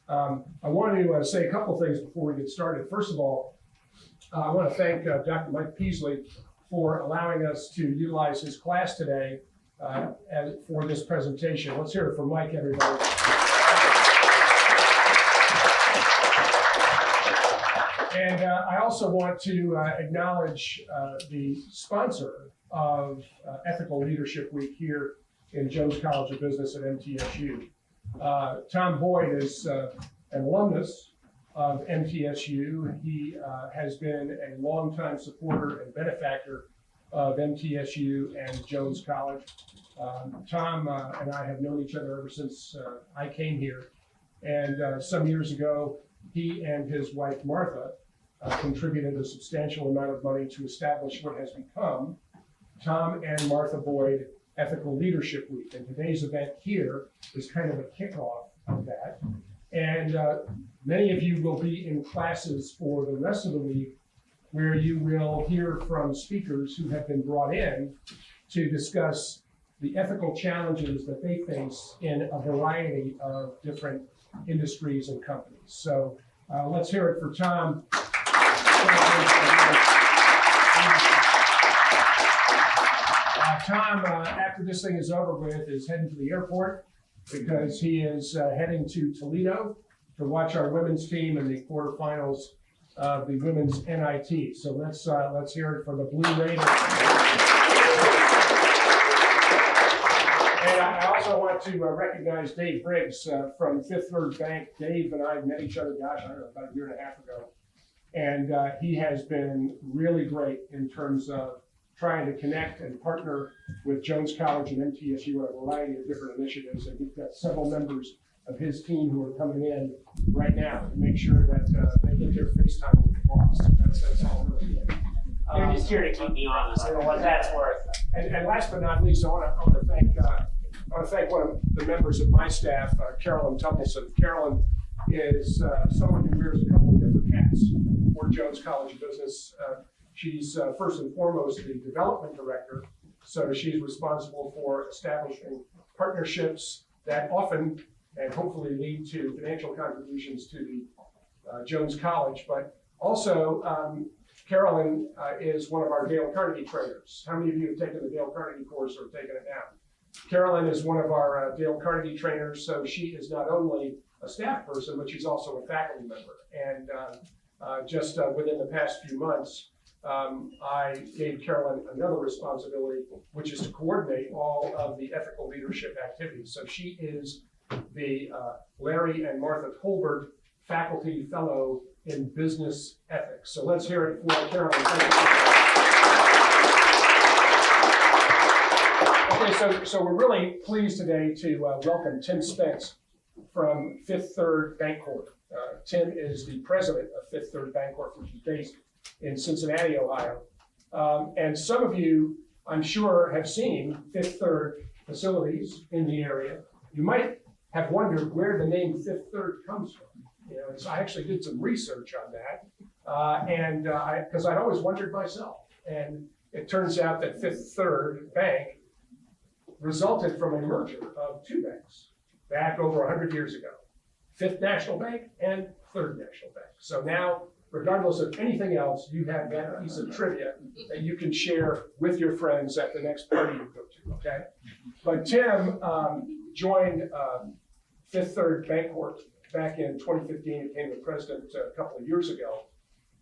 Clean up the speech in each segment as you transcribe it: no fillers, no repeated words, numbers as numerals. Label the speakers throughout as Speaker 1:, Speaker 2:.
Speaker 1: I want to say a couple of things before we get started. First of all, I want to thank Dr. Mike Peasley for allowing us to utilize his class today for this presentation. Let's hear it from Mike, everybody. And I also want to acknowledge the sponsor of Ethical Leadership Week here in Jones College of Business at MTSU. Tom Boyd is an alumnus of MTSU. He has been a longtime supporter and benefactor of MTSU and Jones College. Tom and I have known each other ever since I came here. And some years ago, he and his wife, Martha, contributed a substantial amount of money to establish what has become Tom and Martha Boyd Ethical Leadership Week. And today's event here is kind of a kickoff of that. And many of you will be in classes for the rest of the week where you will hear from speakers who have been brought in to discuss the ethical challenges that they face in a variety of different industries and companies. So let's hear it for Tom. Tom, after this thing is over with, is heading to the airport because he is heading to Toledo to watch our women's team in the quarterfinals of the women's NIT. So let's hear it for the Blue Raiders. And I also want to recognize Dave Briggs from Fifth Third Bank. Dave and I met each other, gosh, I don't know, about a year and a half ago. And he has been really great in terms of trying to connect and partner with Jones College and MTSU on a variety of different initiatives. And we've got several members of his team who are coming in right now to make sure that they get their FaceTime with the boss. So that's all really good.
Speaker 2: You're just here to keep me honest. I don't know what that's worth.
Speaker 1: And last but not least, I want to thank one of the members of my staff, Carolyn Thompson. Carolyn is someone who wears a couple of different hats for Jones College of Business. She's first and foremost the development director, so she's responsible for establishing partnerships that often and hopefully lead to financial contributions to the Jones College. But also, Carolyn is one of our Dale Carnegie trainers. How many of you have taken the Dale Carnegie course or taken it now? Carolyn is one of our Dale Carnegie trainers, so she is not only a staff person, but she's also a faculty member. And just within the past few months, I gave Carolyn another responsibility, which is to coordinate all of the ethical leadership activities. So she is the Larry and Martha Colbert Faculty Fellow in Business Ethics. So let's hear it for Carolyn. Okay, so we're really pleased today to welcome Tim Spence from Fifth Third Bancorp. Tim is the president of Fifth Third Bancorp, which is based in Cincinnati, Ohio. And some of you, I'm sure, have seen Fifth Third facilities in the area. You might have wondered where the name Fifth Third comes from. You know, so I actually did some research on that, because I'd always wondered myself. And it turns out that Fifth Third Bank resulted from a merger of two banks back over 100 years ago. Fifth National Bank and Third National Bank. So now, regardless of anything else, you have that piece of trivia that you can share with your friends at the next party you go to, okay? But Tim joined Fifth Third Bancorp back in 2015, became the president a couple of years ago.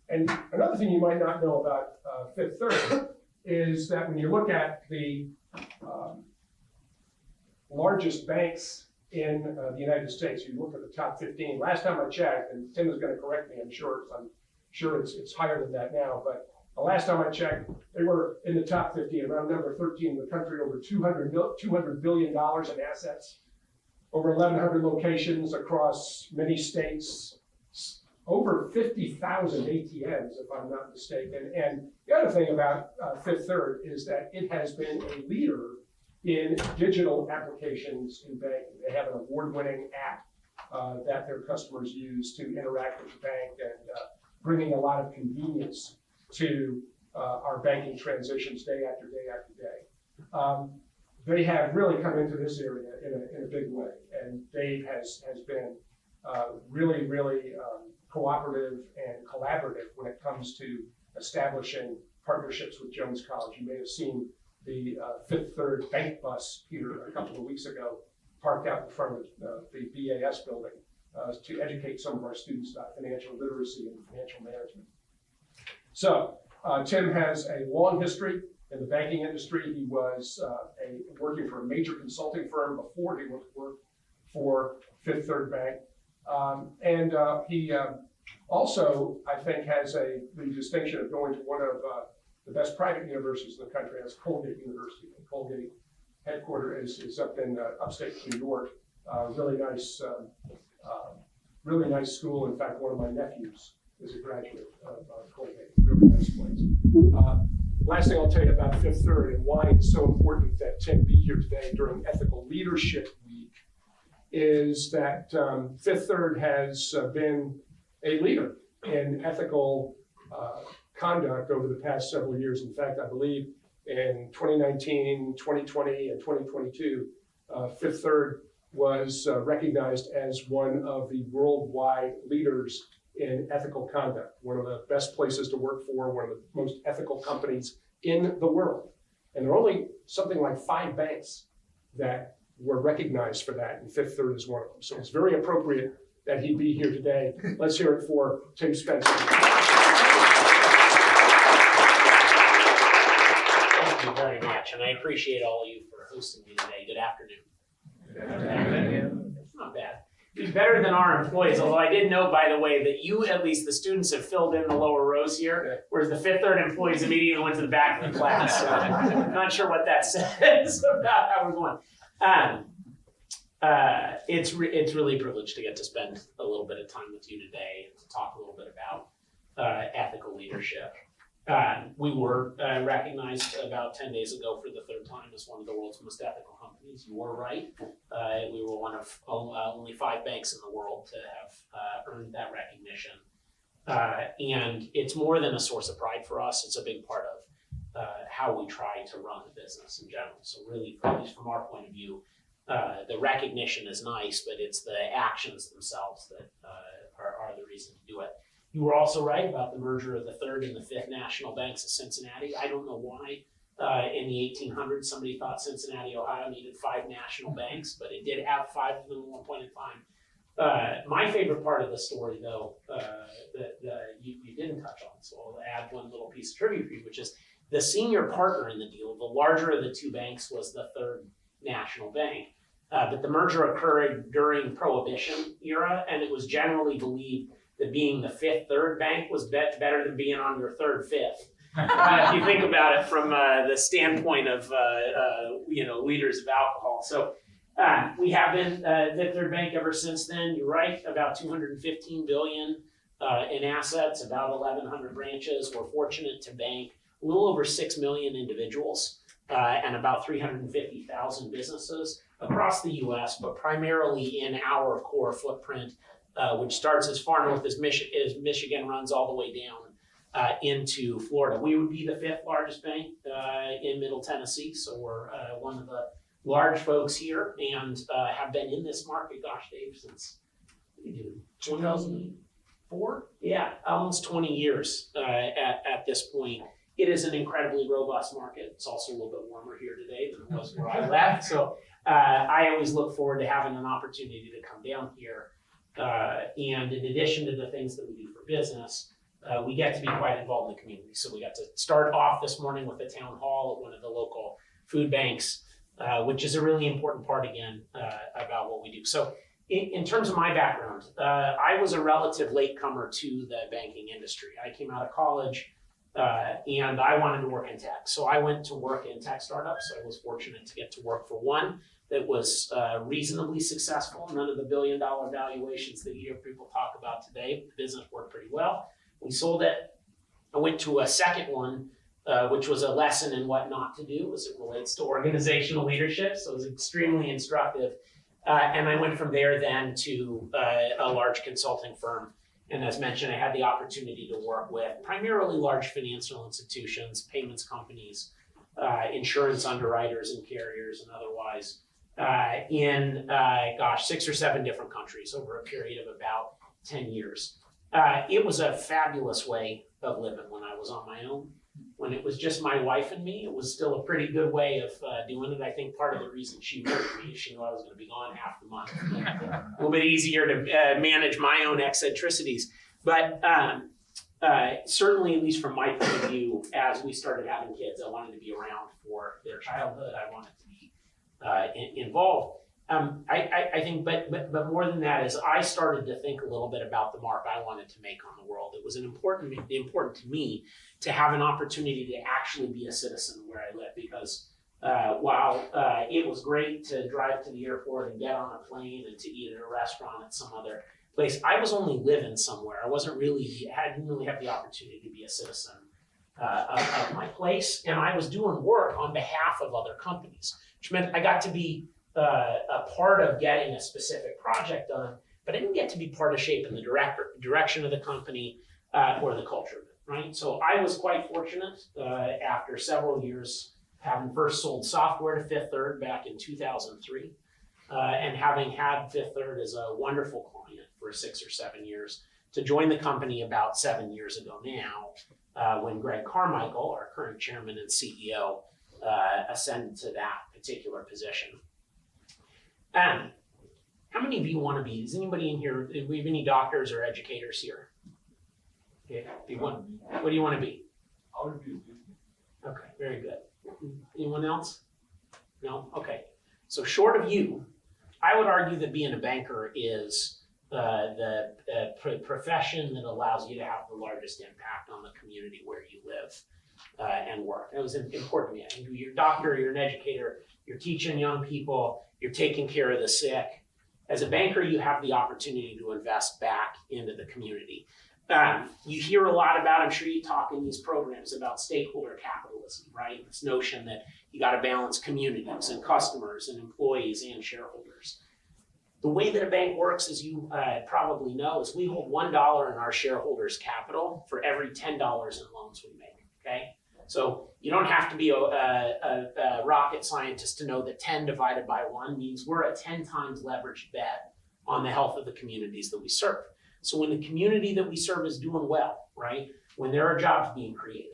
Speaker 1: And another thing you might not know about Fifth Third is that when you look at the largest banks in the United States, you look at the top 15. Last time I checked, and Tim is going to correct me, I'm sure it's higher than that now, but the last time I checked, they were in the top 15, around number 13 in the country, over $200 billion in assets, over 1,100 locations across many states, over 50,000 ATMs, if I'm not mistaken. And the other thing about Fifth Third is that it has been a leader in digital applications in banking. They have an award-winning app that their customers use to interact with the bank and bringing a lot of convenience to our banking transitions day after day after day. They have really come into this area in a big way, and Dave has been really cooperative and collaborative when it comes to establishing partnerships with Jones College. You may have seen the Fifth Third bank bus here a couple of weeks ago, parked out in front of the BAS building to educate some of our students about financial literacy and financial management. So Tim has a long history in the banking industry. He was working for a major consulting firm before he worked for Fifth Third Bank. He also, I think, has the distinction of going to one of the best private universities in the country. That's Colgate University. And Colgate headquarters is up in upstate New York. Really nice school. In fact, one of my nephews is a graduate of Colgate. Really nice place. Last thing I'll tell you about Fifth Third and why it's so important that Tim be here today during Ethical Leadership Week is that Fifth Third has been a leader in ethical conduct over the past several years. In fact, I believe in 2019, 2020, and 2022, Fifth Third was recognized as one of the worldwide leaders in ethical conduct, one of the best places to work for, one of the most ethical companies in the world. And there are only something like 5 banks that were recognized for that, and Fifth Third is one of them. So it's very appropriate that he be here today. Let's hear it for Tim Spence.
Speaker 2: Thank you very much, and I appreciate all of you for hosting me today. Good afternoon. It's not bad. It's better than our employees, although I did note, by the way, that you, at least the students, have filled in the lower rows here, whereas the Fifth Third employees immediately went to the back of the class. So I'm not sure what that says about how we're going. It's really a privilege to get to spend a little bit of time with you today and to talk a little bit about ethical leadership. We were recognized about 10 days ago for the 3rd time as one of the world's most ethical companies. You were right. We were one of only 5 banks in the world to have earned that recognition. And it's more than a source of pride for us. It's a big part of how we try to run the business in general. So really, at least from our point of view, the recognition is nice, but it's the actions themselves that are the reason to do it. You were also right about the merger of the 3rd and the 5th national banks of Cincinnati. I don't know why in the 1800s somebody thought Cincinnati, Ohio needed 5 national banks, but it did have 5 of them at one point in time. My favorite part of the story, though, that you didn't touch on, so I'll add one little piece of trivia for you, which is the senior partner in the deal, the larger of the 2 banks, was the 3rd national bank. But the merger occurred during Prohibition era, and it was generally believed that being the 5th Third bank was better than being on your 3rd Fifth. If you think about it from the standpoint of liters of alcohol. So we have been the 3rd bank ever since then. You're right, about $215 billion in assets, about 1,100 branches. We're fortunate to bank a little over 6 million individuals and about 350,000 businesses across the U.S., but primarily in our core footprint, which starts as far north as Michigan, runs all the way down into Florida. We would be the 5th largest bank in Middle Tennessee, so we're one of the large folks here and have been in this market, gosh, Dave, since 2004? Yeah, almost 20 years at this point. It is an incredibly robust market. It's also a little bit warmer here today than it was where I left, so I always look forward to having an opportunity to come down here. And in addition to the things that we do for business, we get to be quite involved in the community. So we got to start off this morning with a town hall at one of the local food banks, which is a really important part, again, about what we do. So in terms of my background, I was a relative latecomer to the banking industry. I came out of college and I wanted to work in tech. So I went to work in tech startups. I was fortunate to get to work for one that was reasonably successful. None of the billion-dollar valuations that you hear people talk about today. The business worked pretty well. We sold it. I went to a second one, which was a lesson in what not to do as it relates to organizational leadership. So it was extremely instructive. And I went from there then to a large consulting firm. And as mentioned, I had the opportunity to work with primarily large financial institutions, payments companies, insurance underwriters and carriers and otherwise, in 6 or 7 different countries over a period of about 10 years. It was a fabulous way of living when I was on my own. When it was just my wife and me, it was still a pretty good way of doing it. I think part of the reason she married me is she knew I was going to be gone half the month. A little bit easier to manage my own eccentricities. But certainly, at least from my point of view, as we started having kids, I wanted to be around for their childhood. I wanted to be involved. I think, but more than that, is I started to think a little bit about the mark I wanted to make on the world. It was important to me to have an opportunity to actually be a citizen where I live, because while it was great to drive to the airport and get on a plane and to eat at a restaurant at some other place, I was only living somewhere. I didn't really have the opportunity to be a citizen of my place, and I was doing work on behalf of other companies, which meant I got to be a part of getting a specific project done, but I didn't get to be part of shaping the direction of the company or the culture of it, right? So I was quite fortunate after several years, having first sold software to Fifth Third back in 2003, and having had Fifth Third as a wonderful client for 6 or 7 years, to join the company about 7 years ago now, when Greg Carmichael, our current chairman and CEO, ascended to that particular position. How many of you want to be, is anybody in here, do we have any doctors or educators here? Yeah, what do you want to be?
Speaker 3: I want to be a business.
Speaker 2: Okay, very good. Anyone else? No? Okay. So short of you, I would argue that being a banker is the profession that allows you to have the largest impact on the community where you live and work. It was important to me. I think you're a doctor, you're an educator, you're teaching young people, you're taking care of the sick. As a banker, you have the opportunity to invest back into the community. You hear a lot about, I'm sure you talk in these programs about stakeholder capitalism, right? This notion that you got to balance communities and customers and employees and shareholders. The way that a bank works, as you probably know, is we hold $1 in our shareholders' capital for every $10 in loans we make, okay? So you don't have to be a rocket scientist to know that 10 divided by 1 means we're a 10 times leveraged bet on the health of the communities that we serve. So when the community that we serve is doing well, right, when there are jobs being created,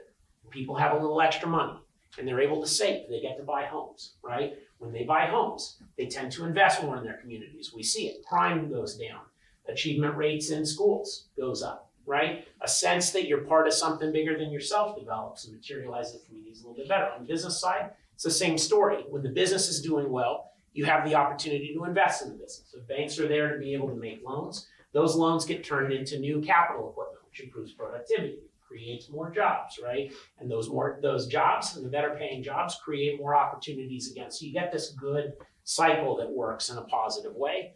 Speaker 2: people have a little extra money and they're able to save, they get to buy homes, right? When they buy homes, they tend to invest more in their communities. We see it. Crime goes down. Achievement rates in schools goes up, right? A sense that you're part of something bigger than yourself develops and materializes the communities a little bit better. On the business side, it's the same story. When the business is doing well, you have the opportunity to invest in the business. So banks are there to be able to make loans. Those loans get turned into new capital equipment, which improves productivity, creates more jobs, right? And those jobs, and the better paying jobs, create more opportunities again. So you get this good cycle that works in a positive way.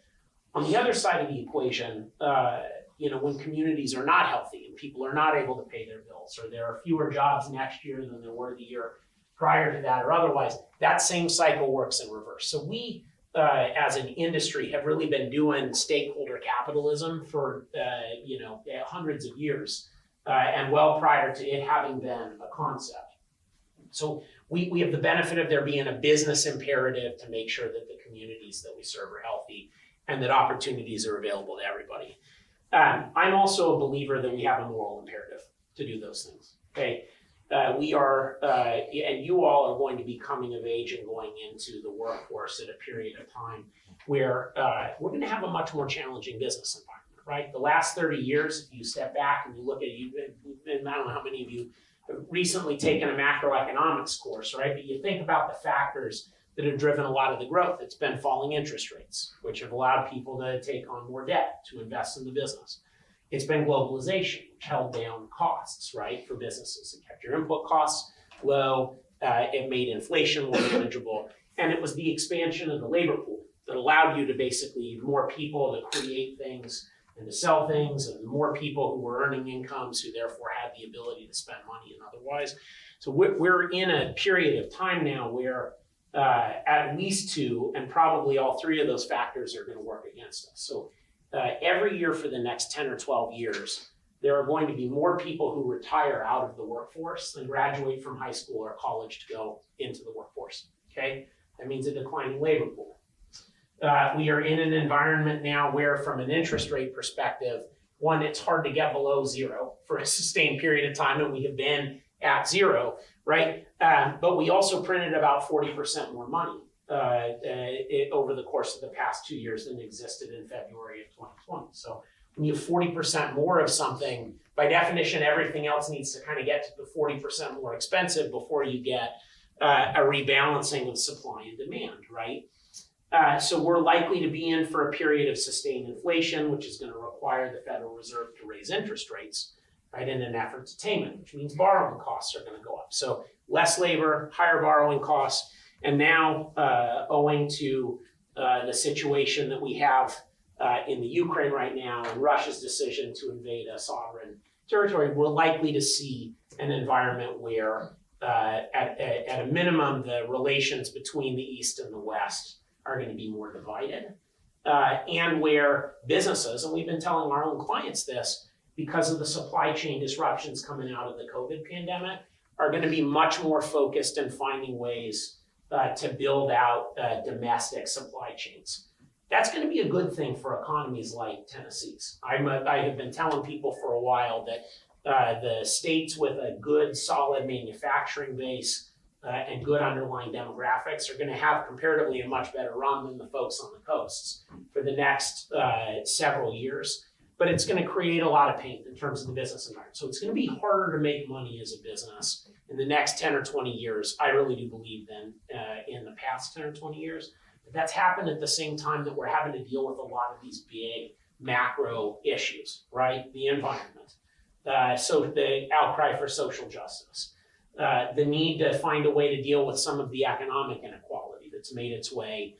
Speaker 2: On the other side of the equation, when communities are not healthy and people are not able to pay their bills, or there are fewer jobs next year than there were the year prior to that, or otherwise, that same cycle works in reverse. So we, as an industry, have really been doing stakeholder capitalism for hundreds of years, and well prior to it having been a concept. So we have the benefit of there being a business imperative to make sure that the communities that we serve are healthy and that opportunities are available to everybody. I'm also a believer that we have a moral imperative to do those things, okay? We are, and you all are going to be coming of age and going into the workforce at a period of time where we're going to have a much more challenging business environment, right? The last 30 years, if you step back and you look at you, and I don't know how many of you have recently taken a macroeconomics course, right? But you think about the factors that have driven a lot of the growth. It's been falling interest rates, which have allowed people to take on more debt to invest in the business. It's been globalization, which held down costs, right, for businesses. It kept your input costs low, it made inflation more manageable, and it was the expansion of the labor pool that allowed you to basically more people to create things and to sell things, and more people who were earning incomes who therefore had the ability to spend money and otherwise. So we're in a period of time now where at least 2 and probably all 3 of those factors are going to work against us. So every year for the next 10 or 12 years, there are going to be more people who retire out of the workforce than graduate from high school or college to go into the workforce, okay? That means a declining labor pool. We are in an environment now where, from an interest rate perspective, one, it's hard to get below zero for a sustained period of time, and we have been at zero, right? But we also printed about 40% more money over the course of the past 2 years than existed in February of 2020. So when you have 40% more of something, by definition, everything else needs to kind of get to the 40% more expensive before you get a rebalancing of supply and demand, right? So we're likely to be in for a period of sustained inflation, which is going to require the Federal Reserve to raise interest rates, right, in an effort to tame it, which means borrowing costs are going to go up. So less labor, higher borrowing costs, and now owing to the situation that we have in the Ukraine right now and Russia's decision to invade a sovereign territory, we're likely to see an environment where at a minimum, the relations between the East and the West are going to be more divided, and where businesses, and we've been telling our own clients this, because of the supply chain disruptions coming out of the COVID pandemic, are going to be much more focused in finding ways to build out domestic supply chains. That's going to be a good thing for economies like Tennessee's. I have been telling people for a while that the states with a good, solid manufacturing base and good underlying demographics are going to have comparatively a much better run than the folks on the coasts for the next several years. But it's going to create a lot of pain in terms of the business environment. So it's going to be harder to make money as a business in the next 10 or 20 years, I really do believe, than in the past 10 or 20 years. But that's happened at the same time that we're having to deal with a lot of these big macro issues, right? The environment, so the outcry for social justice, the need to find a way to deal with some of the economic inequality that's made its way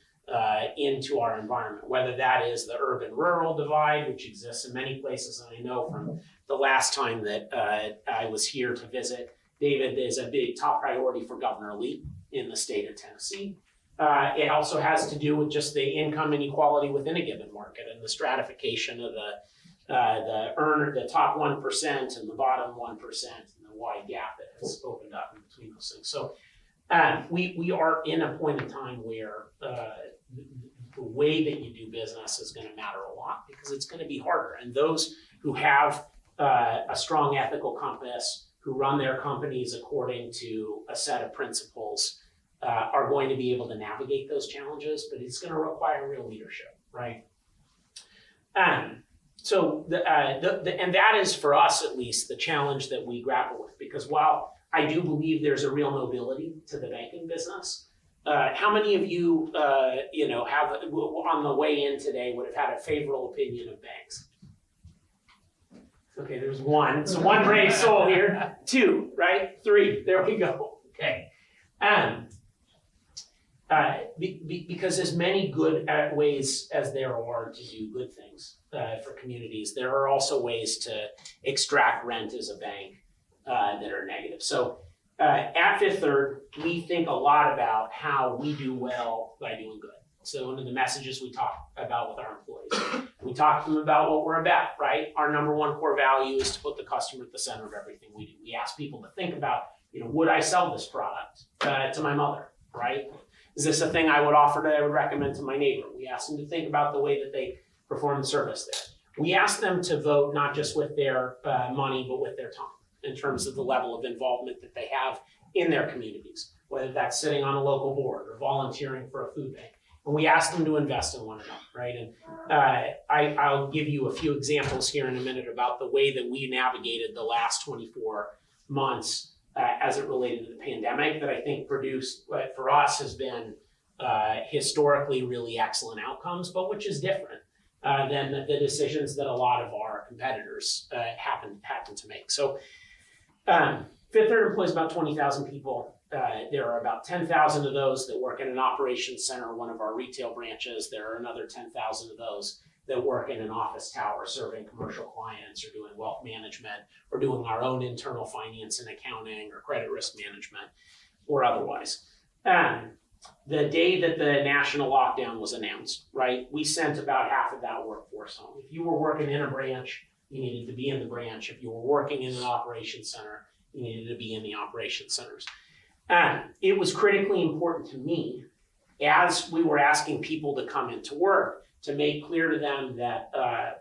Speaker 2: into our environment, whether that is the urban-rural divide, which exists in many places. And I know from the last time that I was here to visit, David, is a big top priority for Governor Lee in the state of Tennessee. It also has to do with just the income inequality within a given market and the stratification of the top 1% and the bottom 1% and the wide gap that has opened up in between those things. So we are in a point in time where the way that you do business is going to matter a lot because it's going to be harder. And those who have a strong ethical compass, who run their companies according to a set of principles, are going to be able to navigate those challenges, but it's going to require real leadership, right? So and that is, for us at least, the challenge that we grapple with, because while I do believe there's a real nobility to the banking business, how many of you, have on the way in today would have had a favorable opinion of banks? Okay, there's one. So one brave soul here. Two, right? Three. There we go. Okay. Because as many good ways as there are to do good things for communities, there are also ways to extract rent as a bank that are negative. So at Fifth Third, we think a lot about how we do well by doing good. So one of the messages we talk about with our employees, we talk to them about what we're about, right? Our number one core value is to put the customer at the center of everything we do. We ask people to think about, would I sell this product to my mother, right? Is this a thing I would recommend to my neighbor? We ask them to think about the way that they perform the service there. We ask them to vote not just with their money, but with their time in terms of the level of involvement that they have in their communities, whether that's sitting on a local board or volunteering for a food bank. And we ask them to invest in one another, right? And I'll give you a few examples here in a minute about the way that we navigated the last 24 months as it related to the pandemic that I think produced what for us has been historically really excellent outcomes, but which is different than the decisions that a lot of our competitors happen to make. So Fifth Third employs about 20,000 people. There are about 10,000 of those that work in an operations center, one of our retail branches. There are another 10,000 of those that work in an office tower serving commercial clients or doing wealth management or doing our own internal finance and accounting or credit risk management or otherwise. The day that the national lockdown was announced, right, we sent about half of that workforce home. If you were working in a branch, you needed to be in the branch. If you were working in an operations center, you needed to be in the operations centers. It was critically important to me as we were asking people to come into work, to make clear to them that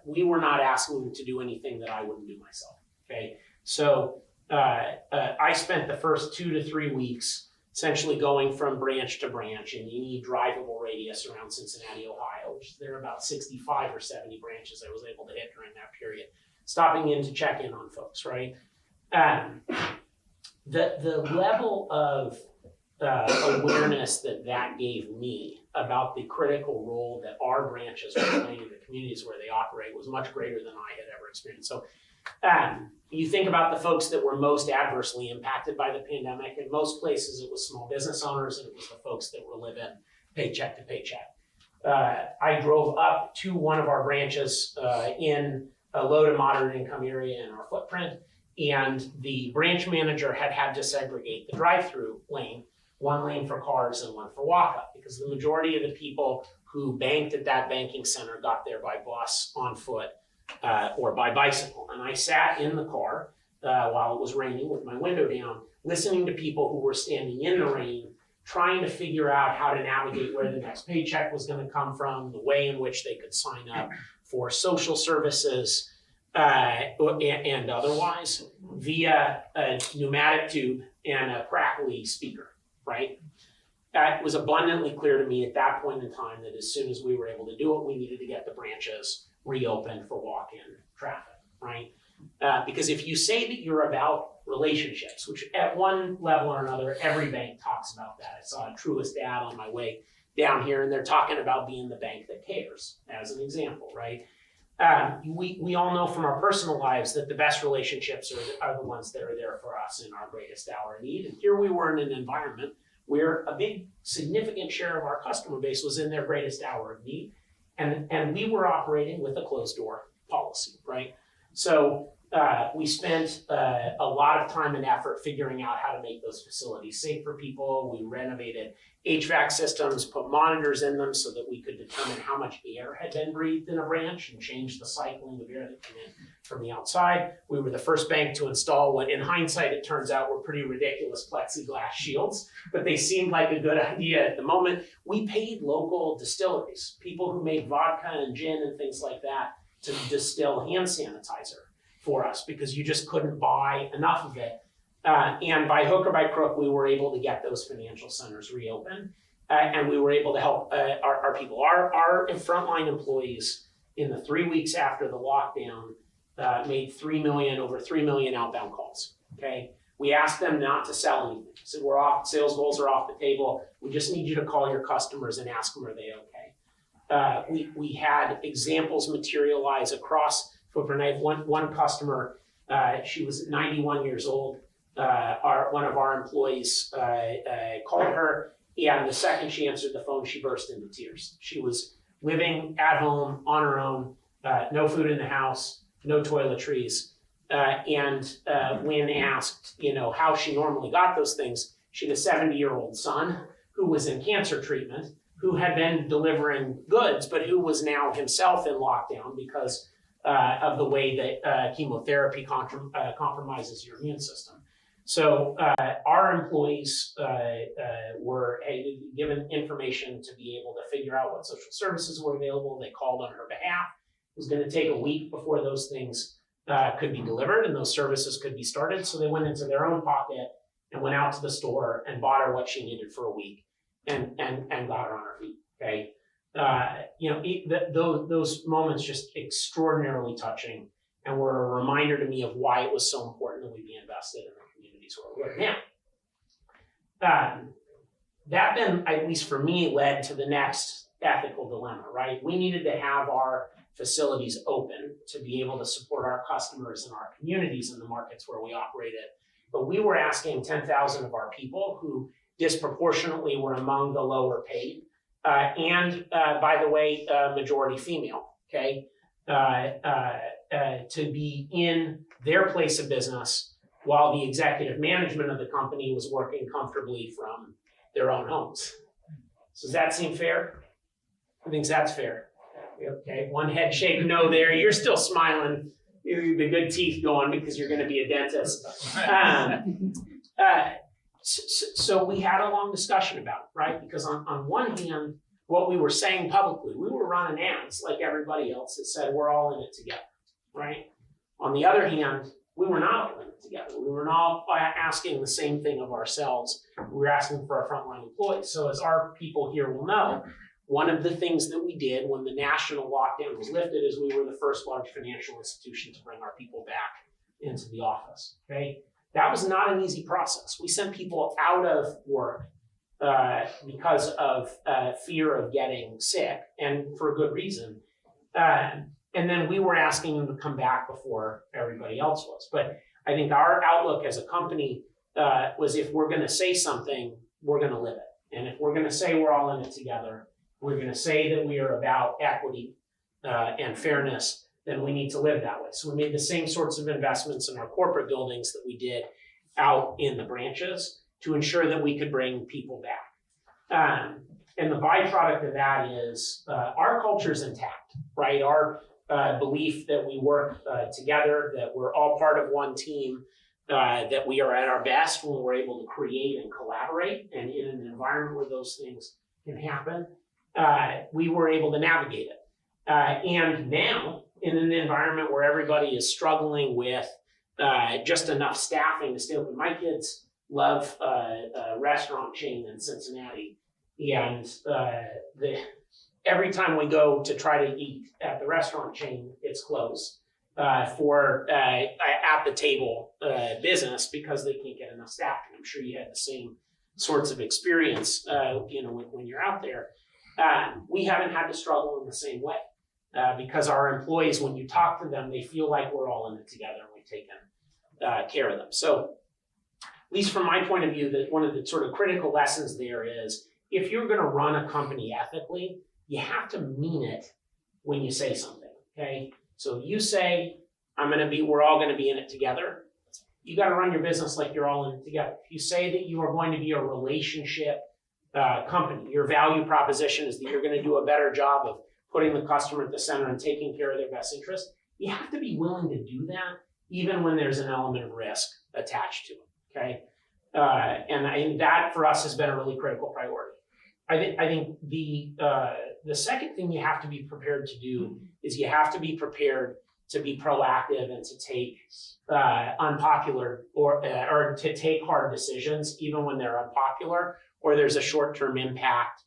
Speaker 2: we were not asking them to do anything that I wouldn't do myself, okay? So I spent the first 2 to 3 weeks essentially going from branch to branch in any drivable radius around Cincinnati, Ohio, which there are about 65 or 70 branches I was able to hit during that period, stopping in to check in on folks, right? The level of awareness that gave me about the critical role that our branches were playing in the communities where they operate was much greater than I had ever experienced. So you think about the folks that were most adversely impacted by the pandemic. In most places, it was small business owners, and it was the folks that were living paycheck to paycheck. I drove up to one of our branches in a low to moderate income area in our footprint, and the branch manager had to segregate the drive-through lane, one lane for cars and one for walk-up, because the majority of the people who banked at that banking center got there by bus, on foot, or by bicycle. And I sat in the car while it was raining with my window down, listening to people who were standing in the rain, trying to figure out how to navigate where the next paycheck was going to come from, the way in which they could sign up for social services and otherwise via a pneumatic tube and a crackly speaker, right? It was abundantly clear to me at that point in time that as soon as we were able to do it, we needed to get the branches reopened for walk-in traffic, right? Because if you say that you're about relationships, which at one level or another, every bank talks about that. I saw a Truist ad on my way down here, and they're talking about being the bank that cares, as an example, right? We all know from our personal lives that the best relationships are the ones that are there for us in our greatest hour of need. And here we were in an environment where a big, significant share of our customer base was in their greatest hour of need. And we were operating with a closed door policy, right? So we spent a lot of time and effort figuring out how to make those facilities safe for people. We renovated HVAC systems, put monitors in them so that we could determine how much air had been breathed in a branch and change the cycling of air that came in from the outside. We were the first bank to install what, in hindsight, it turns out were pretty ridiculous plexiglass shields, but they seemed like a good idea at the moment. We paid local distilleries, people who made vodka and gin and things like that, to distill hand sanitizer for us because you just couldn't buy enough of it. And by hook or by crook, we were able to get those financial centers reopened, and we were able to help our people. Our frontline employees in the 3 weeks after the lockdown made over 3 million outbound calls, okay? We asked them not to sell anything. We said, we're off, sales goals are off the table. We just need you to call your customers and ask them, are they okay? We had examples materialize across footprint. I have one customer, she was 91 years old. One of our employees called her, and the second she answered the phone, she burst into tears. She was living at home on her own, no food in the house, no toiletries. And when asked, how she normally got those things, she had a 70-year-old son who was in cancer treatment, who had been delivering goods, but who was now himself in lockdown because of the way that chemotherapy compromises your immune system. So our employees were given information to be able to figure out what social services were available. They called on her behalf. It was going to take a week before those things could be delivered and those services could be started. So they went into their own pocket and went out to the store and bought her what she needed for a week and got her on her feet, okay? Those moments just extraordinarily touching and were a reminder to me of why it was so important that we be invested in the communities where we're now. That then, at least for me, led to the next ethical dilemma, right? We needed to have our facilities open to be able to support our customers and our communities in the markets where we operated. But we were asking 10,000 of our people who disproportionately were among the lower paid, and by the way, majority female, okay, to be in their place of business while the executive management of the company was working comfortably from their own homes. So does that seem fair? I think that's fair. Okay, one head shake no there. You're still smiling. The good teeth going because you're going to be a dentist. So we had a long discussion about it, right? Because on one hand, what we were saying publicly, we were running ads like everybody else that said we're all in it together, right? On the other hand, we were not all in it together. We were not asking the same thing of ourselves. We were asking for our frontline employees. So as our people here will know, one of the things that we did when the national lockdown was lifted is we were the first large financial institution to bring our people back into the office, okay? That was not an easy process. We sent people out of work because of fear of getting sick, and for a good reason. And then we were asking them to come back before everybody else was. But I think our outlook as a company was, if we're going to say something, we're going to live it. And if we're going to say we're all in it together, we're going to say that we are about equity and fairness, then we need to live that way. So we made the same sorts of investments in our corporate buildings that we did out in the branches to ensure that we could bring people back. And the byproduct of that is our culture is intact, right? Our belief that we work together, that we're all part of one team, that we are at our best when we're able to create and collaborate, and in an environment where those things can happen, we were able to navigate it. And now, in an environment where everybody is struggling with just enough staffing to stay open. My kids love a restaurant chain in Cincinnati, and every time we go to try to eat at the restaurant chain, it's closed for at the table business because they can't get enough staffing. I'm sure you had the same sorts of experience, when you're out there. We haven't had to struggle in the same way. Because our employees, when you talk to them, they feel like we're all in it together and we've taken care of them. So, at least from my point of view, that one of the sort of critical lessons there is, if you're going to run a company ethically, you have to mean it when you say something, okay? So you say, we're all going to be in it together. You got to run your business like you're all in it together. If you say that you are going to be a relationship company, your value proposition is that you're going to do a better job of putting the customer at the center and taking care of their best interest, you have to be willing to do that, even when there's an element of risk attached to it, okay? And that, for us, has been a really critical priority. I think the second thing you have to be prepared to do is you have to be prepared to be proactive and to take unpopular or to take hard decisions, even when they're unpopular or there's a short-term impact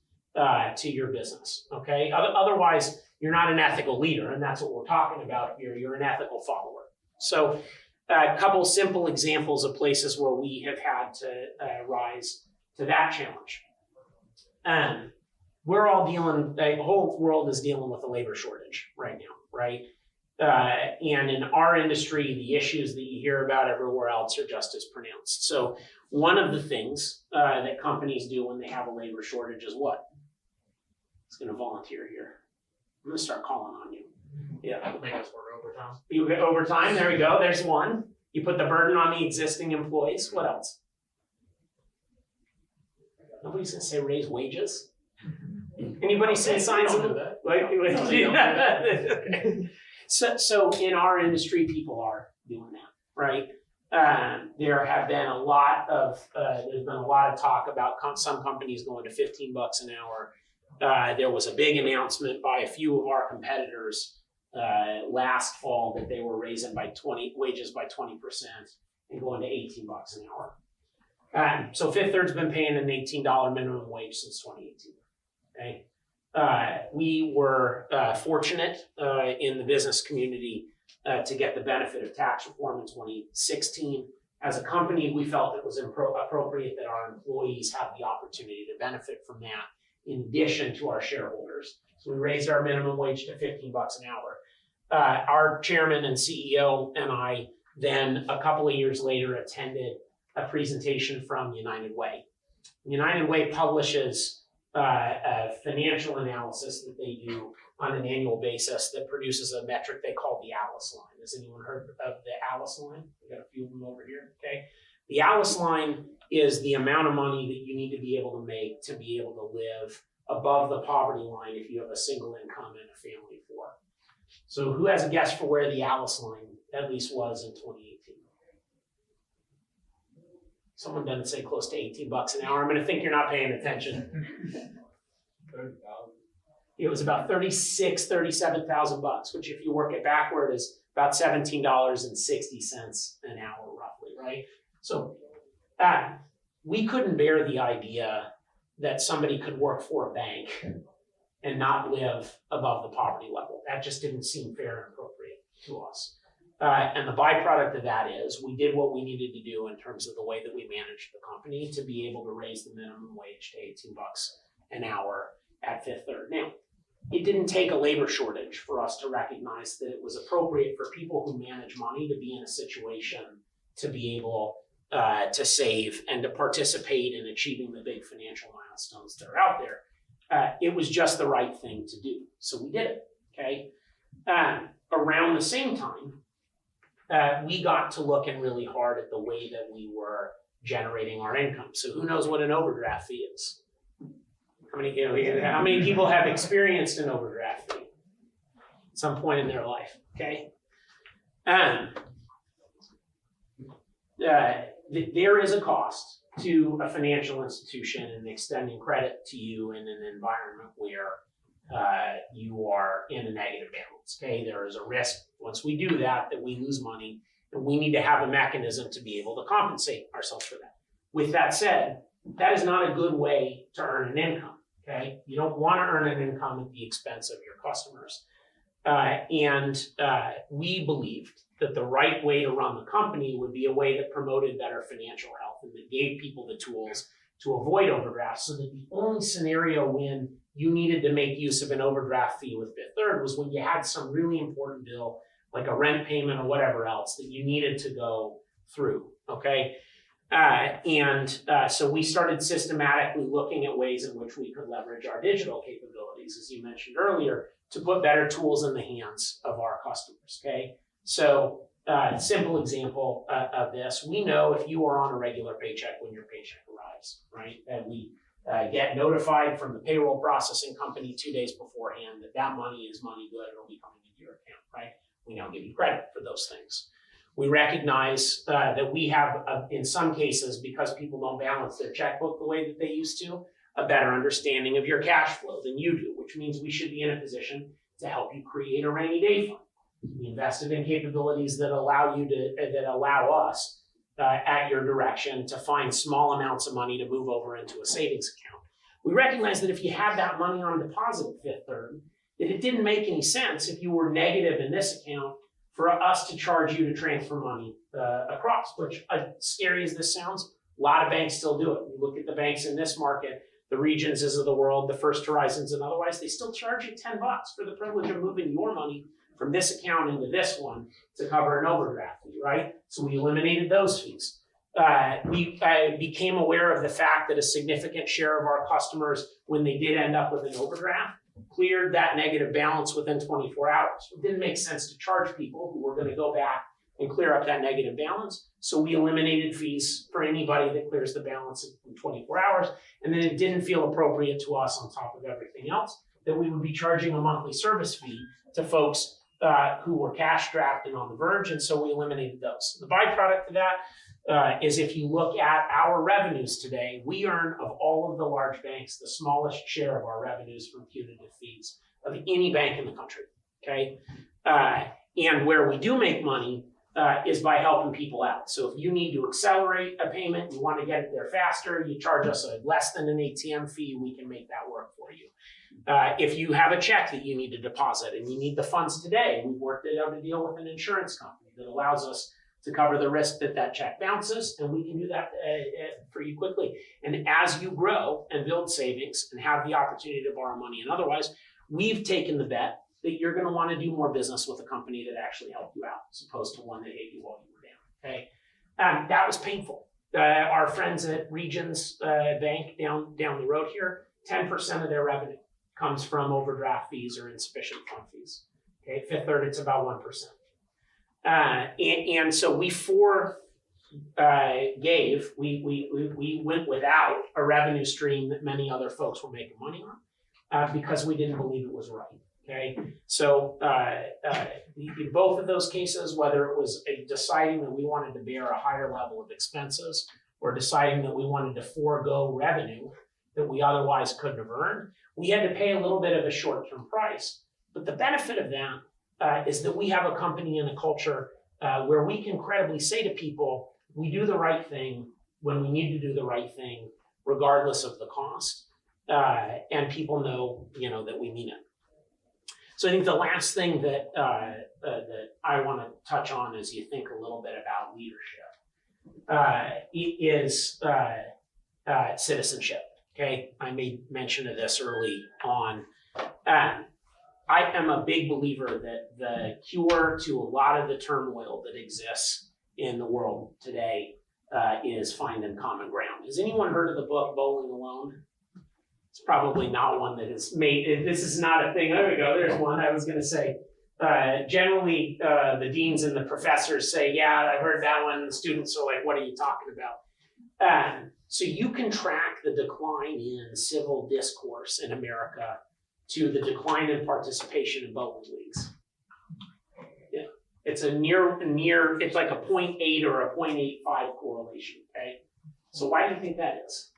Speaker 2: to your business, okay? Otherwise, you're not an ethical leader, and that's what we're talking about here. You're an ethical follower. So a couple simple examples of places where we have had to rise to that challenge. We're all the whole world is dealing with a labor shortage right now, right? And in our industry, the issues that you hear about everywhere else are just as pronounced. So one of the things that companies do when they have a labor shortage is what? It's going to volunteer here. I'm going to start calling on you. Yeah.
Speaker 3: Make us work overtime.
Speaker 2: You get overtime. There we go. There's one. You put the burden on the existing employees. What else? Nobody's going to say raise wages. Anybody see signs of that? So in our industry, people are doing that, right? There have been a lot of there's been a lot of talk about some companies going to $15 an hour. There was a big announcement by a few of our competitors last fall that they were raising wages by 20% and going to $18 an hour. So Fifth Third's been paying an $18 minimum wage since 2018. Okay, we were fortunate in the business community to get the benefit of tax reform in 2016. As a company, we felt it was appropriate that our employees have the opportunity to benefit from that in addition to our shareholders. So we raised our minimum wage to $15 an hour. Our chairman and CEO and I then, a couple of years later, attended a presentation from United Way. United Way publishes a financial analysis that they do on an annual basis that produces a metric they call the Alice line. Has anyone heard of the Alice line? We've got a few of them over here, okay? The Alice line is the amount of money that you need to be able to make to be able to live above the poverty line if you have a single income and a family of four. So who has a guess for where the Alice line at least was in 2018? Someone doesn't say close to $18 an hour. I'm going to think you're not paying attention. It was about 37,000 bucks, which if you work it backward is about $17.60 an hour roughly, right? So we couldn't bear the idea that somebody could work for a bank and not live above the poverty level. That just didn't seem fair and appropriate to us. And the byproduct of that is we did what we needed to do in terms of the way that we managed the company to be able to raise the minimum wage to $18 an hour at Fifth Third. Now, it didn't take a labor shortage for us to recognize that it was appropriate for people who manage money to be in a situation to be able to save and to participate in achieving the big financial milestones that are out there. It was just the right thing to do. So we did it, okay? Around the same time, we got to looking really hard at the way that we were generating our income. So who knows what an overdraft fee is? How many people have experienced an overdraft fee at some point in their life, okay? There is a cost to a financial institution in extending credit to you in an environment where you are in a negative balance, okay? There is a risk once we do that we lose money, and we need to have a mechanism to be able to compensate ourselves for that. With that said, that is not a good way to earn an income, okay? You don't want to earn an income at the expense of your customers. We believed that the right way to run the company would be a way that promoted better financial health and that gave people the tools to avoid overdrafts, so that the only scenario when you needed to make use of an overdraft fee with Fifth Third was when you had some really important bill, like a rent payment or whatever else that you needed to go through, okay? So we started systematically looking at ways in which we could leverage our digital capabilities, as you mentioned earlier, to put better tools in the hands of our customers, okay? So simple example of this, we know if you are on a regular paycheck when your paycheck arrives, right? And we get notified from the payroll processing company 2 days beforehand that money is money good, it'll be coming into your account, right? We now give you credit for those things. We recognize that we have, in some cases, because people don't balance their checkbook the way that they used to, a better understanding of your cash flow than you do, which means we should be in a position to help you create a rainy day fund. We invested in capabilities that allow us, at your direction, to find small amounts of money to move over into a savings account. We recognize that if you had that money on deposit at Fifth Third, that it didn't make any sense if you were negative in this account for us to charge you to transfer money across, which, scary as this sounds, a lot of banks still do it. We look at the banks in this market, the Regencies of the world, the First Horizons and otherwise, they still charge you $10 for the privilege of moving your money from this account into this one to cover an overdraft fee, right? So we eliminated those fees. We became aware of the fact that a significant share of our customers, when they did end up with an overdraft, cleared that negative balance within 24 hours. It didn't make sense to charge people who were going to go back and clear up that negative balance. So we eliminated fees for anybody that clears the balance in 24 hours. And then it didn't feel appropriate to us, on top of everything else, that we would be charging a monthly service fee to folks who were cash strapped and on the verge. And so we eliminated those. The byproduct of that is if you look at our revenues today, we earn, of all of the large banks, the smallest share of our revenues from punitive fees of any bank in the country, okay? And where we do make money is by helping people out. So if you need to accelerate a payment, you want to get it there faster, you charge us a less than an ATM fee, we can make that work for you. If you have a check that you need to deposit and you need the funds today, we've worked out a deal with an insurance company that allows us to cover the risk that check bounces, and we can do that for you quickly. And as you grow and build savings and have the opportunity to borrow money and otherwise, we've taken the bet that you're going to want to do more business with a company that actually helped you out, as opposed to one that hit you while you were down, okay? That was painful. Our friends at Regions Bank down the road here, 10% of their revenue comes from overdraft fees or insufficient fund fees. Okay, Fifth Third, it's about 1%. And so we went without a revenue stream that many other folks were making money on because we didn't believe it was right. Okay, so in both of those cases, whether it was deciding that we wanted to bear a higher level of expenses or deciding that we wanted to forego revenue that we otherwise couldn't have earned, we had to pay a little bit of a short-term price. But the benefit of that is that we have a company and a culture where we can credibly say to people, we do the right thing when we need to do the right thing, regardless of the cost. And people know, that we mean it. So I think the last thing that I want to touch on as you think a little bit about leadership is citizenship. Okay, I made mention of this early on. I am a big believer that the cure to a lot of the turmoil that exists in the world today is finding common ground. Has anyone heard of the book Bowling Alone? It's probably not one that is made. This is not a thing. There we go. There's one. I was going to say. Generally, the deans and the professors say, "Yeah, I've heard that one." The students are like, "What are you talking about?" So you can track the decline in civil discourse in America to the decline in participation in bowling leagues. Yeah, it's a near. It's like a 0.8 or a 0.85 correlation. Okay, so why do you think that is?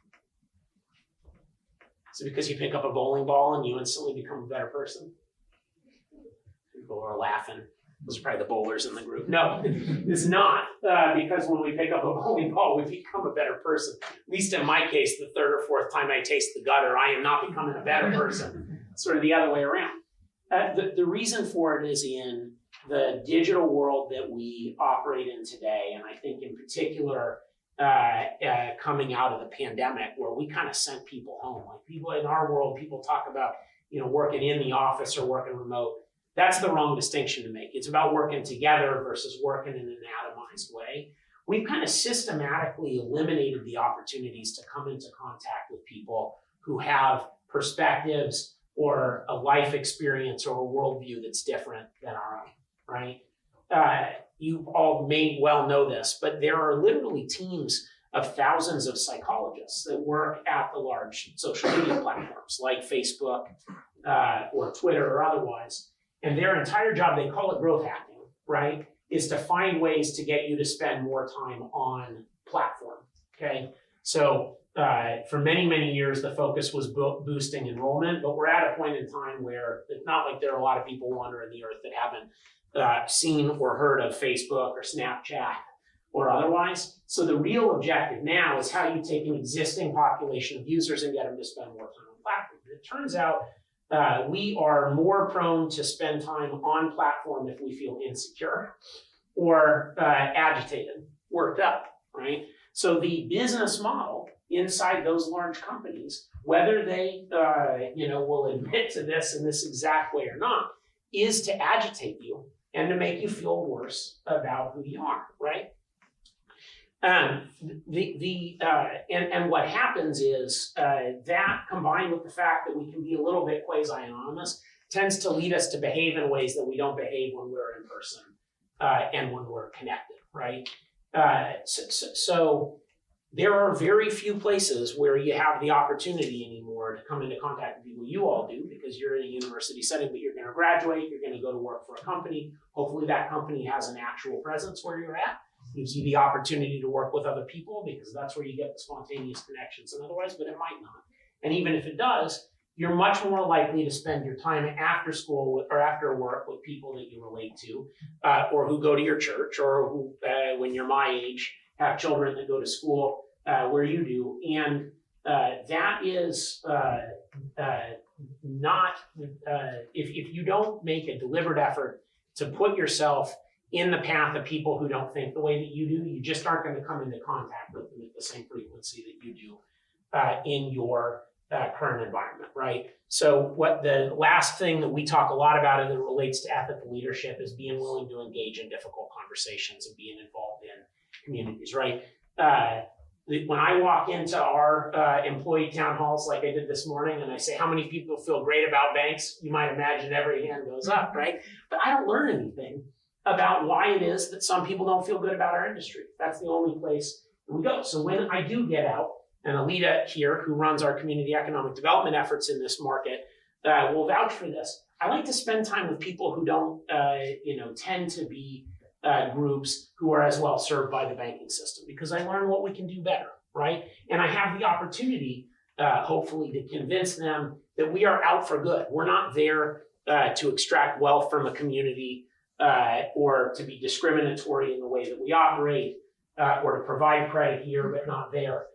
Speaker 2: Is it because you pick up a bowling ball and you instantly become a better person? People are laughing. Those are probably the bowlers in the group. No, it's not. Because when we pick up a bowling ball, we become a better person. At least in my case, the third or fourth time I taste the gutter, I am not becoming a better person. Sort of the other way around. The reason for it is in the digital world that we operate in today, and I think in particular, coming out of the pandemic, where we kind of sent people home. Like people in our world, people talk about, working in the office or working remote. That's the wrong distinction to make. It's about working together versus working in an atomized way. We've kind of systematically eliminated the opportunities to come into contact with people who have perspectives or a life experience or a worldview that's different than our own, right? You all may well know this, but there are literally teams of thousands of psychologists that work at the large social media platforms like Facebook or Twitter or otherwise. And their entire job, they call it growth hacking, right, is to find ways to get you to spend more time on platform, okay? So for many, many years, the focus was boosting enrollment, but we're at a point in time where it's not like there are a lot of people wandering the earth that haven't seen or heard of Facebook or Snapchat or otherwise. So the real objective now is how you take an existing population of users and get them to spend more time on platform. And it turns out we are more prone to spend time on platform if we feel insecure or agitated, worked up, right? So the business model inside those large companies, whether they will admit to this in this exact way or not, is to agitate you and to make you feel worse about who you are, right? And what happens is that combined with the fact that we can be a little bit quasi-anonymous tends to lead us to behave in ways that we don't behave when we're in person and when we're connected, right? So there are very few places where you have the opportunity anymore to come into contact with people. You all do because you're in a university setting, but you're going to graduate, you're going to go to work for a company. Hopefully that company has an actual presence where you're at. Gives you the opportunity to work with other people because that's where you get the spontaneous connections and otherwise, but it might not. And even if it does, you're much more likely to spend your time after school or after work with people that you relate to or who go to your church or who, when you're my age, have children that go to school where you do. And that is not, if you don't make a deliberate effort to put yourself in the path of people who don't think the way that you do, you just aren't going to come into contact with them at the same frequency that you do in your current environment, right? So what the last thing that we talk a lot about as it relates to ethical leadership is being willing to engage in difficult conversations and being involved in communities, right? When I walk into our employee town halls like I did this morning and I say, how many people feel great about banks? You might imagine every hand goes up, right? But I don't learn anything about why it is that some people don't feel good about our industry. That's the only place we go. So when I do get out, and Alita here, who runs our community economic development efforts in this market, will vouch for this. I like to spend time with people who don't, tend to be groups who are as well served by the banking system, because I learn what we can do better, right? And I have the opportunity, hopefully, to convince them that we are out for good. We're not there to extract wealth from a community or to be discriminatory in the way that we operate or to provide credit here but not there.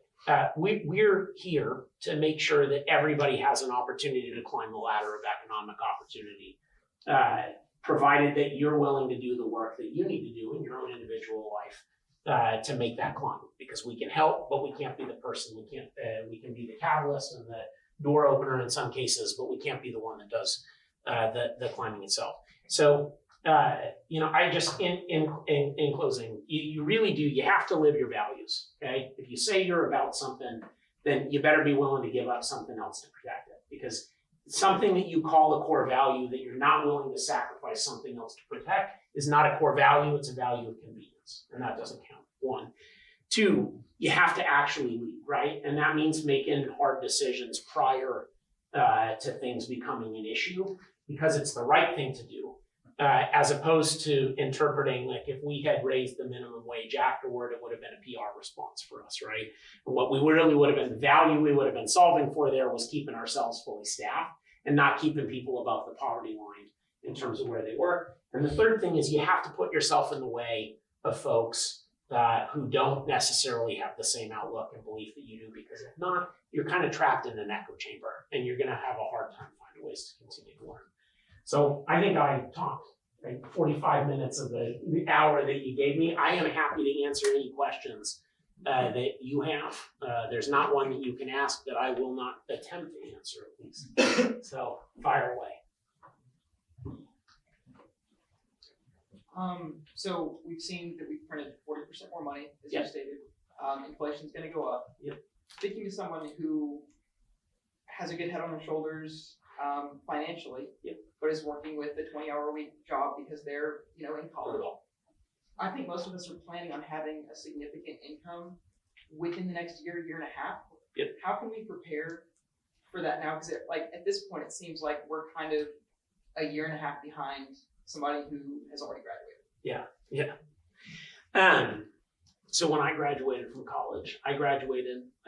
Speaker 2: We're here to make sure that everybody has an opportunity to climb the ladder of economic opportunity, provided that you're willing to do the work that you need to do in your own individual life to make that climb. Because we can help, but we can't be the person. We can be the catalyst and the door opener in some cases, but we can't be the one that does the climbing itself. So, I just, in closing, you really do, you have to live your values, okay? If you say you're about something, then you better be willing to give up something else to protect it. Because something that you call a core value that you're not willing to sacrifice something else to protect is not a core value, it's a value of convenience, and that doesn't count. 1. 2, you have to actually lead, right? And that means making hard decisions prior to things becoming an issue, because it's the right thing to do, as opposed to interpreting, like, if we had raised the minimum wage afterward, it would have been a PR response for us, right? And what we really would have been, the value we would have been solving for there was keeping ourselves fully staffed and not keeping people above the poverty line in terms of where they work. And the third thing is you have to put yourself in the way of folks who don't necessarily have the same outlook and belief that you do, because if not, you're kind of trapped in an echo chamber and you're going to have a hard time finding ways to continue to learn. So I think I talked like 45 minutes of the hour that you gave me. I am happy to answer any questions that you have. There's not one that you can ask that I will not attempt to answer, at least. So fire away.
Speaker 3: So we've seen that we've printed 40% more money, as
Speaker 2: Yep.
Speaker 3: you stated. Inflation's going to go up.
Speaker 2: Yep.
Speaker 3: Speaking to someone who has a good head on their shoulders financially,
Speaker 2: Yep.
Speaker 3: but is working with a 20-hour-a-week job because they're, in college. I think most of us are planning on having a significant income within the next year and a half.
Speaker 2: Yep.
Speaker 3: How can we prepare for that now? Because at this point, it seems like we're kind of a year and a half behind somebody who has already graduated.
Speaker 2: Yeah. So when I graduated from college, I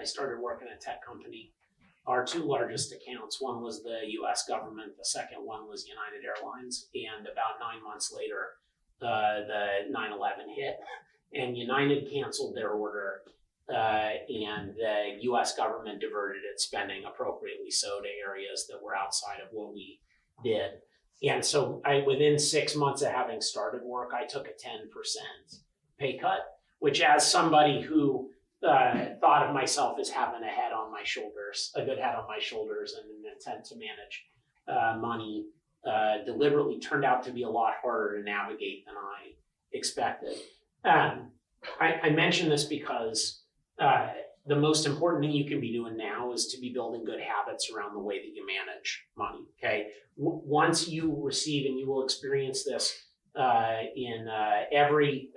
Speaker 2: started working at a tech company. Our 2 largest accounts, one was the US government, the second one was United Airlines. And about 9 months later, the 9/11 hit and United canceled their order and the US government diverted its spending appropriately so to areas that were outside of what we did. And so within 6 months of having started work, I took a 10% pay cut, which, as somebody who thought of myself as having a good head on my shoulders, and an intent to manage money, deliberately turned out to be a lot harder to navigate than I expected. I mention this because the most important thing you can be doing now is to be building good habits around the way that you manage money, okay? Once you receive, and you will experience this in every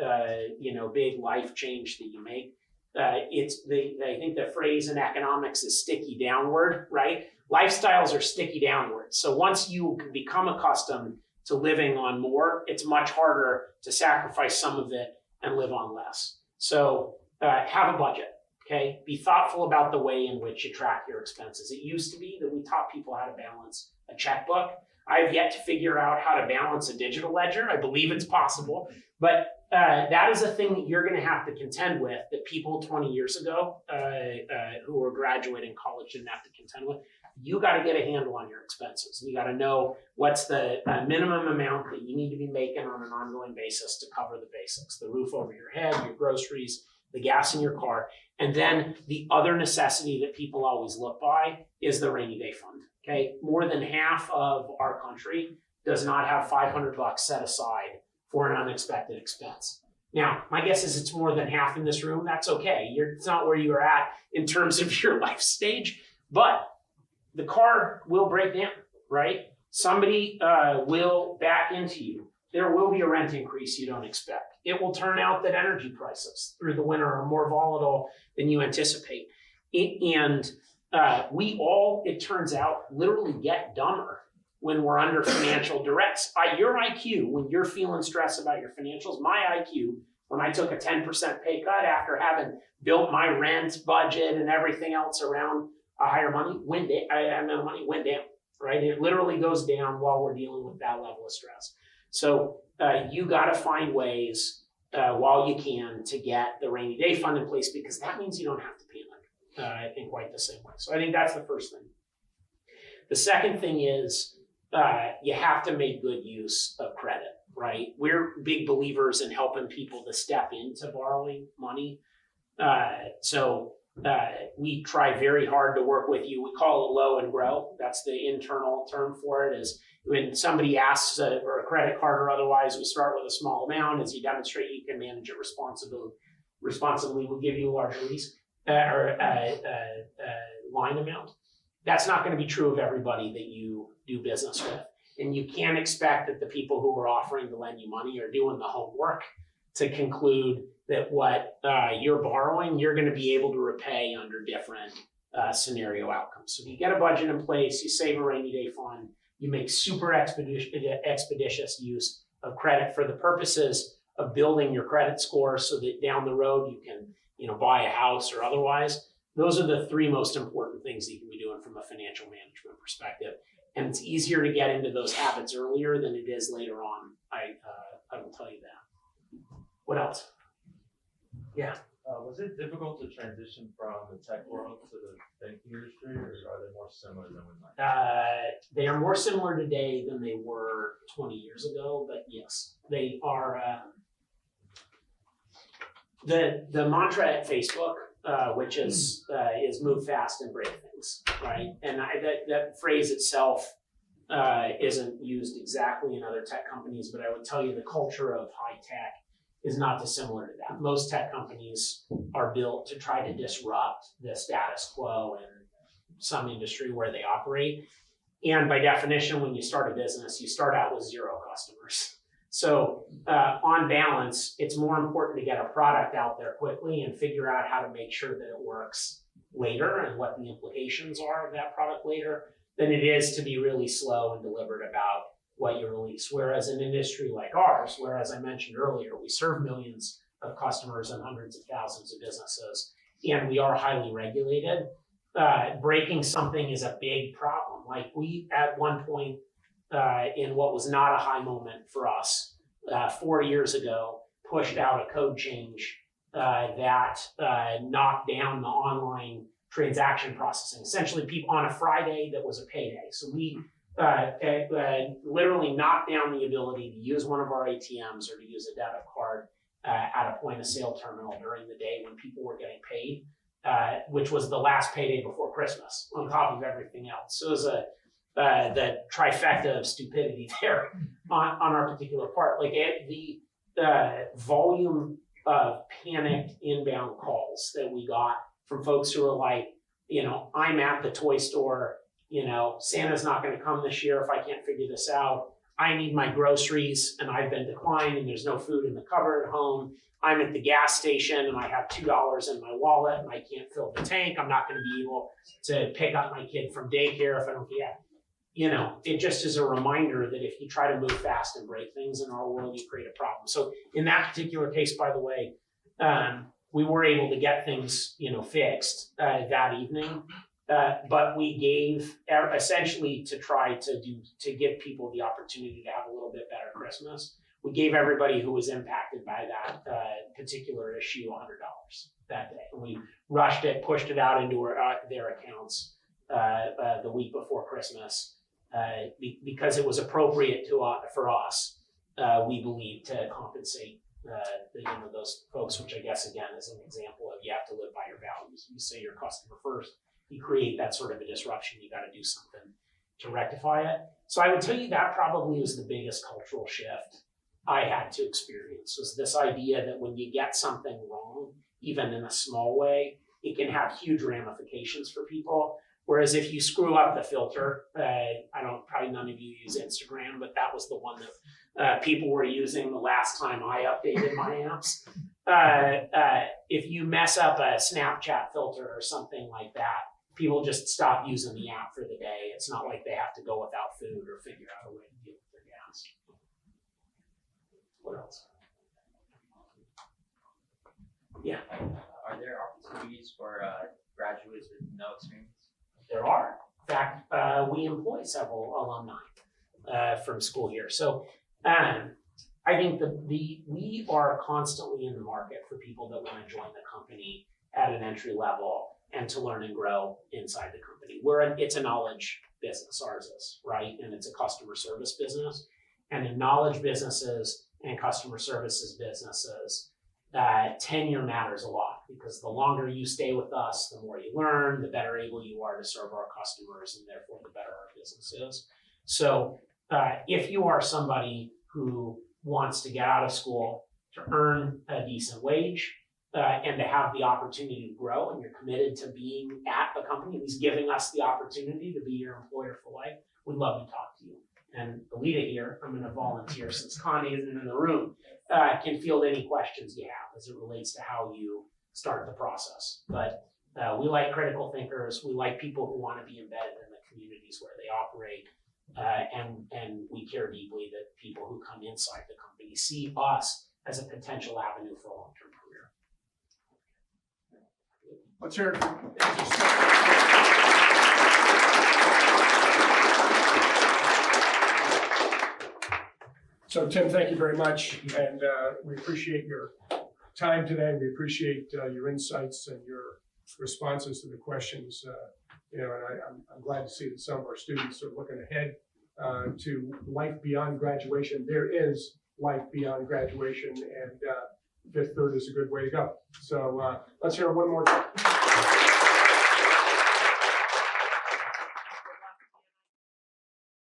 Speaker 2: big life change that you make, I think the phrase in economics is sticky downward, right? Lifestyles are sticky downward. So once you become accustomed to living on more, it's much harder to sacrifice some of it and live on less. So have a budget. Okay, be thoughtful about the way in which you track your expenses. It used to be that we taught people how to balance a checkbook. I've yet to figure out how to balance a digital ledger. I believe it's possible, but that is a thing that you're going to have to contend with that people 20 years ago who were graduating college didn't have to contend with. You got to get a handle on your expenses. You got to know what's the minimum amount that you need to be making on an ongoing basis to cover the basics, the roof over your head, your groceries, the gas in your car. And then the other necessity that people always look by is the rainy day fund, okay? More than half of our country does not have $500 set aside for an unexpected expense. Now, my guess is it's more than half in this room. That's okay. It's not where you're at in terms of your life stage, but the car will break down, right? Somebody will back into you. There will be a rent increase you don't expect. It will turn out that energy prices through the winter are more volatile than you anticipate. And we all, it turns out, literally get dumber when we're under financial duress. Your IQ, when you're feeling stressed about your financials, my IQ, when I took a 10% pay cut after having built my rent budget and everything else around a higher money, went down, right? It literally goes down while we're dealing with that level of stress. So you got to find ways while you can to get the rainy day fund in place, because that means you don't have to panic in quite the same way. So I think that's the first thing. The second thing is you have to make good use of credit, right? We're big believers in helping people to step into borrowing money. So we try very hard to work with you. We call it low and grow. That's the internal term for it. Is when somebody asks for a credit card or otherwise, we start with a small amount. As you demonstrate you can manage it responsibly, we'll give you a larger lease or line amount. That's not going to be true of everybody that you do business with. And you can't expect that the people who are offering to lend you money are doing the homework to conclude that what you're borrowing, you're going to be able to repay under different scenario outcomes. So you get a budget in place, you save a rainy day fund, you make super expeditious use of credit for the purposes of building your credit score so that down the road you can, buy a house or otherwise. Those are the three most important things that you can be doing from a financial management perspective. And it's easier to get into those habits earlier than it is later on. I will tell you that. What else? Yeah.
Speaker 4: Was it difficult to transition from the tech world to the banking industry, or are they more similar than we might?
Speaker 2: They are more similar today than they were 20 years ago, but yes, they are. The mantra at Facebook, which is move fast and break things, right? And that phrase itself isn't used exactly in other tech companies, but I would tell you the culture of high tech is not dissimilar to that. Most tech companies are built to try to disrupt the status quo in some industry where they operate. And by definition, when you start a business, you start out with 0 customers. So on balance, it's more important to get a product out there quickly and figure out how to make sure that it works later and what the implications are of that product later than it is to be really slow and deliberate about what you release. Whereas an industry like ours, where, as I mentioned earlier, we serve millions of customers and hundreds of thousands of businesses, and we are highly regulated, breaking something is a big problem. Like we, at one point, in what was not a high moment for us, 4 years ago, pushed out a code change that knocked down the online transaction processing. Essentially, people on a Friday that was a payday. So we literally knocked down the ability to use one of our ATMs or to use a debit card at a point of sale terminal during the day when people were getting paid, which was the last payday before Christmas, on top of everything else. So it was the trifecta of stupidity there on our particular part. Like the volume of panicked inbound calls that we got from folks who are like, I'm at the toy store, Santa's not going to come this year if I can't figure this out. I need my groceries and I've been declined and there's no food in the cupboard at home. I'm at the gas station and I have $2 in my wallet and I can't fill the tank. I'm not going to be able to pick up my kid from daycare if I don't get. It just is a reminder that if you try to move fast and break things in our world, you create a problem. So in that particular case, by the way, we were able to get things, fixed that evening. But we gave essentially to try to give people the opportunity to have a little bit better Christmas. We gave everybody who was impacted by that particular issue $100 that day. And we rushed it, pushed it out into their accounts the week before Christmas because it was appropriate for us, we believe, to compensate those folks, which I guess again is an example of you have to live by your values. You say your customer first. You create that sort of a disruption, you got to do something to rectify it. So I would tell you that probably was the biggest cultural shift I had to experience, was this idea that when you get something wrong, even in a small way, it can have huge ramifications for people. Whereas if you screw up the filter, probably none of you use Instagram, but that was the one that people were using the last time I updated my apps. If you mess up a Snapchat filter or something like that, people just stop using the app for the day. It's not like they have to go without food or figure out a way to deal with their gas. What else? Yeah,
Speaker 5: Are there opportunities for graduates with no experience?
Speaker 2: there are. In fact, we employ several alumni from school here. So I think we are constantly in the market for people that want to join the company at an entry level and to learn and grow inside the company. It's a knowledge business, ours is, right? And it's a customer service business. And in knowledge businesses and customer services businesses, tenure matters a lot, because the longer you stay with us, the more you learn, the better able you are to serve our customers, and therefore the better our business is. So if you are somebody who wants to get out of school to earn a decent wage and to have the opportunity to grow, and you're committed to being at a company who's giving us the opportunity to be your employer for life, we'd love to talk to you. And Alita here, I'm going to volunteer since Connie isn't in the room, can field any questions you have as it relates to how you start the process. But we like critical thinkers. We like people who want to be embedded in the communities where they operate. And we care deeply that people who come inside the company see us as a potential avenue for a long-term career.
Speaker 1: Let's hear it from So Tim, thank you very much, and we appreciate your time today. We appreciate your insights and your responses to the questions. And I'm glad to see that some of our students are looking ahead to life beyond graduation. There is life beyond graduation, and Fifth Third is a good way to go. So let's hear it one more time.